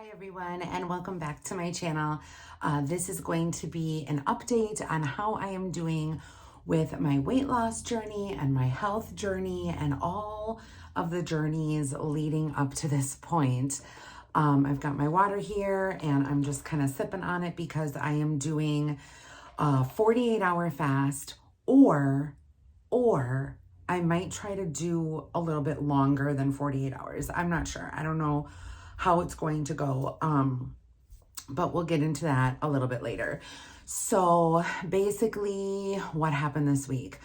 Hi everyone, and welcome back to my channel. This is going to be an update on how I am doing with my weight loss journey and my health journey and all of the journeys leading up to this point. I've got my water here and I'm just kind of sipping on it because I am doing a 48-hour fast or I might try to do a little bit longer than 48 hours. I'm not sure. I don't know how it's going to go. But we'll get into that a little bit later. So basically what happened this week?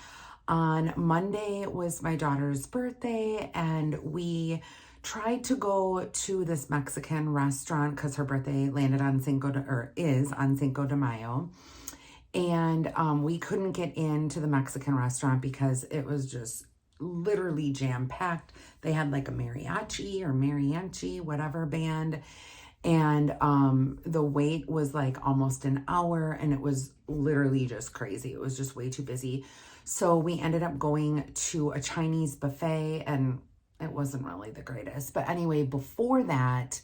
On Monday was my daughter's birthday and we tried to go to this Mexican restaurant because her birthday landed on is on Cinco de Mayo. And we couldn't get into the Mexican restaurant because it was just literally jam-packed. They had like a mariachi, whatever band. And the wait was like almost an hour and it was literally just crazy. It was just way too busy. So we ended up going to a Chinese buffet and it wasn't really the greatest. But anyway, before that,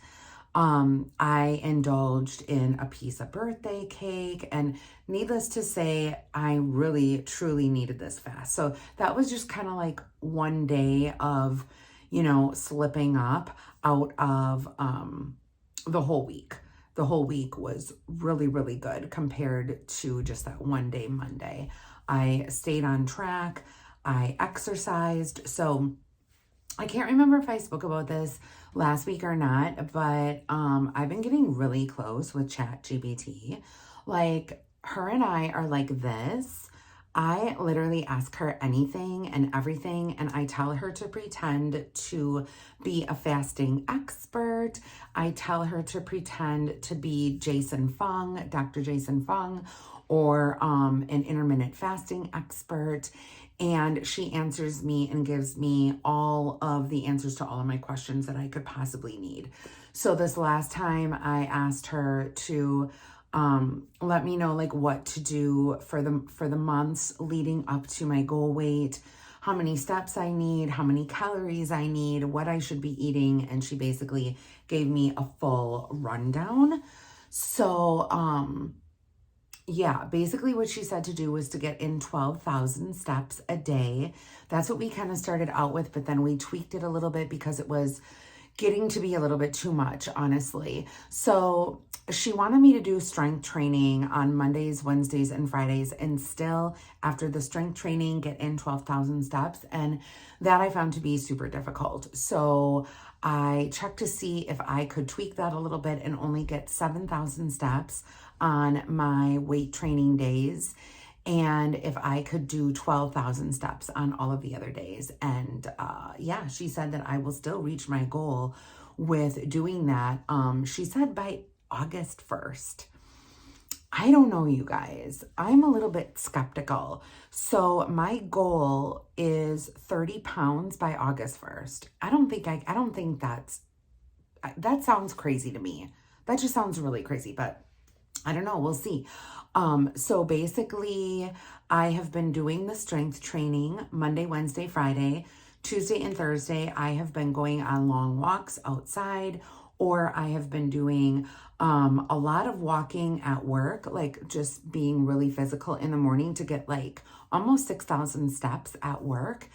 I indulged in a piece of birthday cake, and needless to say, I really, truly needed this fast. So that was just kind of like one day of, slipping up out of, the whole week. The whole week was really, really good compared to just that one day Monday. I stayed on track. I exercised. So I can't remember if I spoke about this last week or not, but I've been getting really close with ChatGPT. Like, her and I are like this. I literally ask her anything and everything, and I tell her to pretend to be a fasting expert. I tell her to pretend to be Dr. Jason Fung, or an intermittent fasting expert. And she answers me and gives me all of the answers to all of my questions that I could possibly need. So this last time I asked her to let me know like what to do for the months leading up to my goal weight, how many steps I need, how many calories I need, what I should be eating. And she basically gave me a full rundown. So, yeah, basically what she said to do was to get in 12,000 steps a day. That's what we kind of started out with, but then we tweaked it a little bit because it was getting to be a little bit too much, honestly. So she wanted me to do strength training on Mondays, Wednesdays, and Fridays, and still after the strength training, get in 12,000 steps. And that I found to be super difficult. So I checked to see if I could tweak that a little bit and only get 7,000 steps on my weight training days, and if I could do 12,000 steps on all of the other days. And yeah, she said that I will still reach my goal with doing that. She said by August 1st. I don't know, you guys. I'm a little bit skeptical. So my goal is 30 pounds by August 1st. I don't think that sounds crazy to me. That just sounds really crazy, but I don't know. We'll see. So basically, I have been doing the strength training Monday, Wednesday, Friday. Tuesday and Thursday, I have been going on long walks outside, or I have been doing a lot of walking at work, like just being really physical in the morning to get like almost 6,000 steps at work.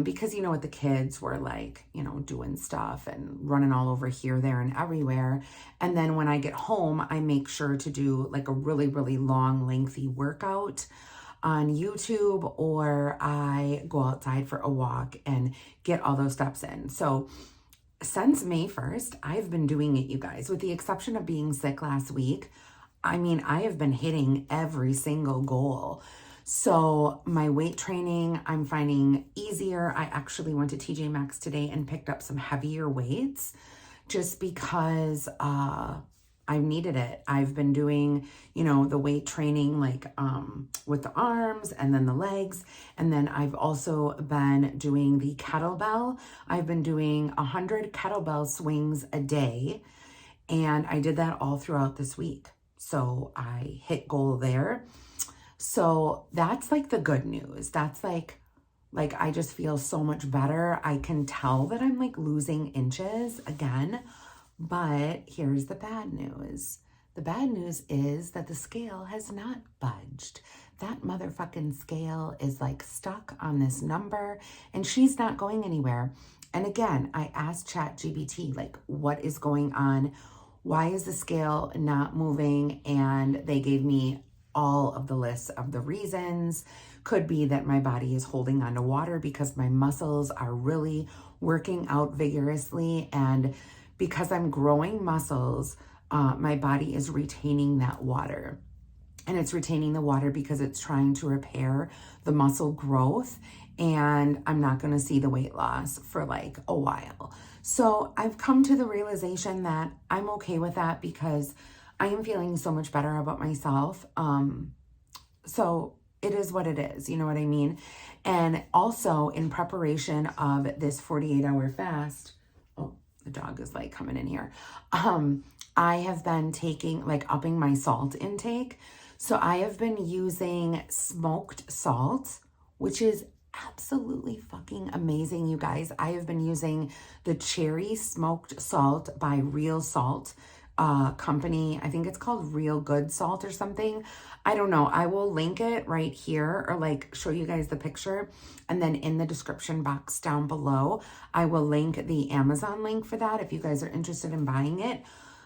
Because with the kids were like, doing stuff and running all over here, there, and everywhere. And then when I get home, I make sure to do like a really, really long, lengthy workout on YouTube, or I go outside for a walk and get all those steps in. So since May 1st, I've been doing it, you guys, with the exception of being sick last week. I mean, I have been hitting every single goal. So my weight training, I'm finding easier. I actually went to TJ Maxx today and picked up some heavier weights just because I needed it. I've been doing, the weight training like with the arms and then the legs. And then I've also been doing the kettlebell. I've been doing 100 kettlebell swings a day. And I did that all throughout this week. So I hit goal there. So that's like the good news. That's like I just feel so much better. I can tell that I'm like losing inches again, But here's the bad news. The bad news is that the scale has not budged. That motherfucking scale is like stuck on this number and she's not going anywhere. And again, I asked ChatGPT, like, what is going on? Why is the scale not moving? And they gave me all of the lists of the reasons. Could be that my body is holding on to water because my muscles are really working out vigorously. And because I'm growing muscles, my body is retaining that water. And it's retaining the water because it's trying to repair the muscle growth. And I'm not going to see the weight loss for like a while. So I've come to the realization that I'm okay with that because I am feeling so much better about myself. So it is what it is. You know what I mean? And also in preparation of this 48-hour fast, oh, the dog is like coming in here. I have been taking, like, upping my salt intake. So I have been using smoked salt, which is absolutely fucking amazing, you guys. I have been using the cherry smoked salt by Real Salt company. I think it's called Real Good Salt or something. I don't know. I will link it right here or like show you guys the picture. And then in the description box down below, I will link the Amazon link for that if you guys are interested in buying it.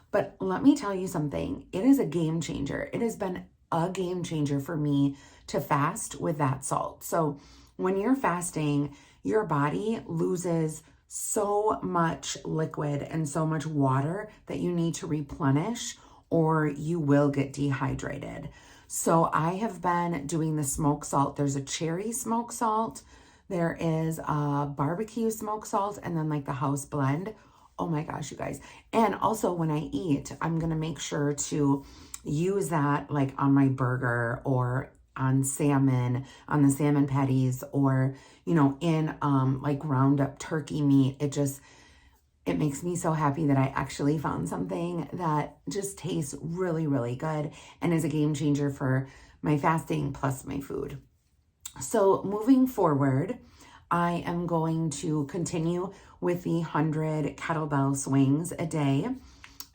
But let me tell you something. It is a game changer. It has been a game changer for me to fast with that salt. So when you're fasting, your body loses so much liquid and so much water that you need to replenish or you will get dehydrated. So I have been doing the smoked salt. There's a cherry smoked salt. There is a barbecue smoked salt and then like the house blend. Oh my gosh, you guys. And also when I eat, I'm going to make sure to use that like on my burger or on salmon, on the salmon patties, or, you know, in like ground up turkey meat. It makes me so happy that I actually found something that just tastes really, really good and is a game changer for my fasting plus my food. So moving forward, I am going to continue with the 100 kettlebell swings a day.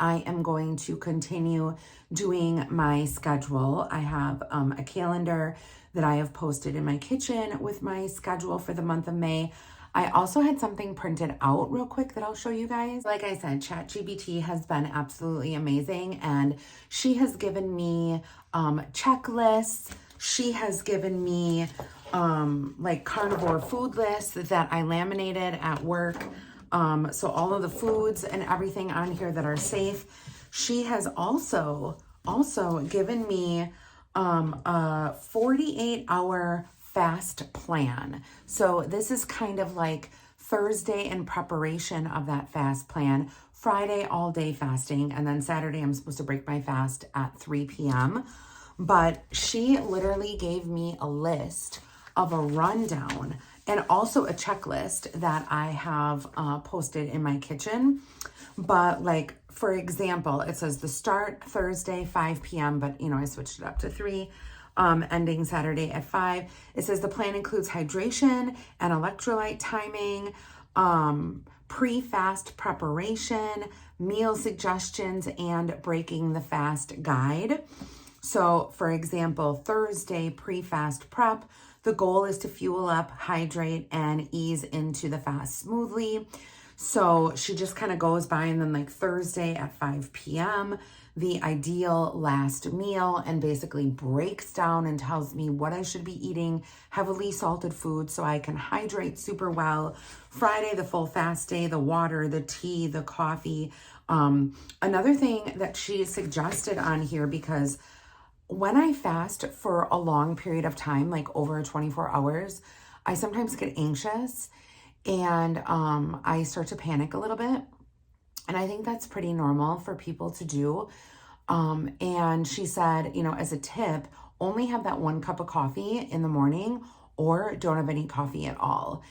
I am going to continue doing my schedule. I have a calendar that I have posted in my kitchen with my schedule for the month of May. I also had something printed out real quick that I'll show you guys. Like I said, ChatGPT has been absolutely amazing and she has given me checklists. She has given me like carnivore food lists that I laminated at work. So all of the foods and everything on here that are safe. She has also given me a 48-hour fast plan. So this is kind of like Thursday in preparation of that fast plan, Friday all day fasting, and then Saturday I'm supposed to break my fast at 3 p.m. But she literally gave me a list of a rundown and also a checklist that I have posted in my kitchen. But like, for example, it says the start Thursday, 5 p.m., but you know, I switched it up to 3, ending Saturday at 5. It says the plan includes hydration and electrolyte timing, pre-fast preparation, meal suggestions, and breaking the fast guide. So for example, Thursday pre-fast prep, the goal is to fuel up, hydrate, and ease into the fast smoothly. So she just kind of goes by, and then like Thursday at 5 p.m., the ideal last meal, and basically breaks down and tells me what I should be eating, heavily salted food so I can hydrate super well. Friday, the full fast day, the water, the tea, the coffee. Another thing that she suggested on here, because when I fast for a long period of time, like over 24 hours, I sometimes get anxious and I start to panic a little bit. And I think that's pretty normal for people to do. And she said, you know, as a tip, only have that 1 cup of coffee in the morning or don't have any coffee at all.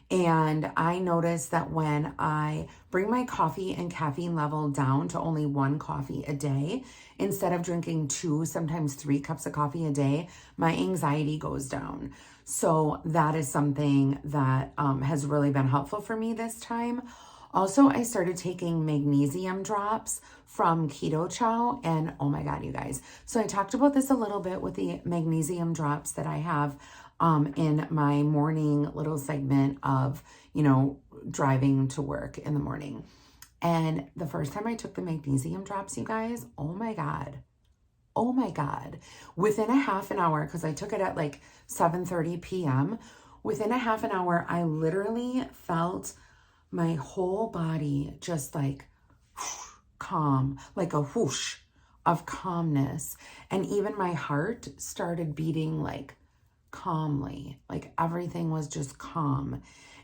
And I noticed that when I bring my coffee and caffeine level down to only 1 coffee a day, instead of drinking 2, sometimes 3 cups of coffee a day, my anxiety goes down. So that is something that has really been helpful for me this time. Also, I started taking magnesium drops from Keto Chow, and oh my God, you guys. So I talked about this a little bit with the magnesium drops that I have in my morning little segment of, driving to work in the morning. And the first time I took the magnesium drops, you guys, oh my God. Oh my God. Within a half an hour, because I took it at like 7:30 p.m., within a half an hour, I literally felt my whole body just like calm, like a whoosh of calmness. And even my heart started beating like calmly, like everything was just calm.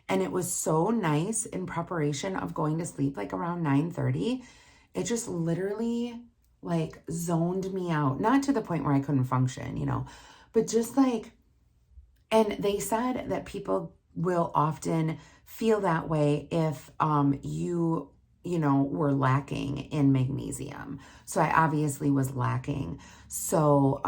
And it was so nice in preparation of going to sleep, like around 9:30. It just literally like zoned me out, not to the point where I couldn't function, but just like, and they said that people will often feel that way if you were lacking in magnesium. So I obviously was lacking. So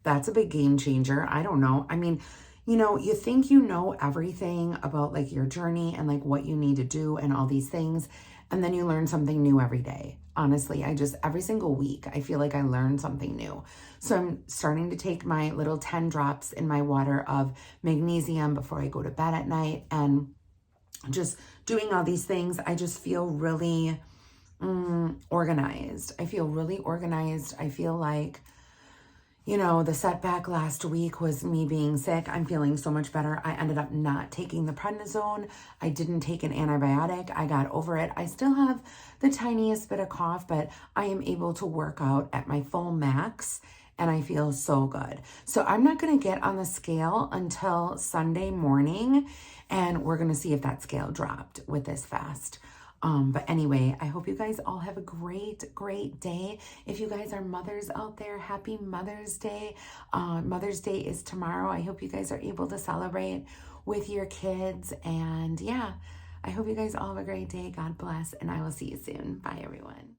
that's a big game changer. I don't know. I mean, you think you know everything about like your journey and like what you need to do and all these things, and then you learn something new every day. Honestly, every single week, I feel like I learn something new. So I'm starting to take my little 10 drops in my water of magnesium before I go to bed at night, and just doing all these things. I just feel really organized. I feel really organized. I feel like, the setback last week was me being sick. I'm feeling so much better. I ended up not taking the prednisone. I didn't take an antibiotic. I got over it. I still have the tiniest bit of cough, but I am able to work out at my full max, and I feel so good. So I'm not going to get on the scale until Sunday morning, and we're going to see if that scale dropped with this fast. But anyway, I hope you guys all have a great, great day. If you guys are mothers out there, happy Mother's Day. Mother's Day is tomorrow. I hope you guys are able to celebrate with your kids. And yeah, I hope you guys all have a great day. God bless. And I will see you soon. Bye, everyone.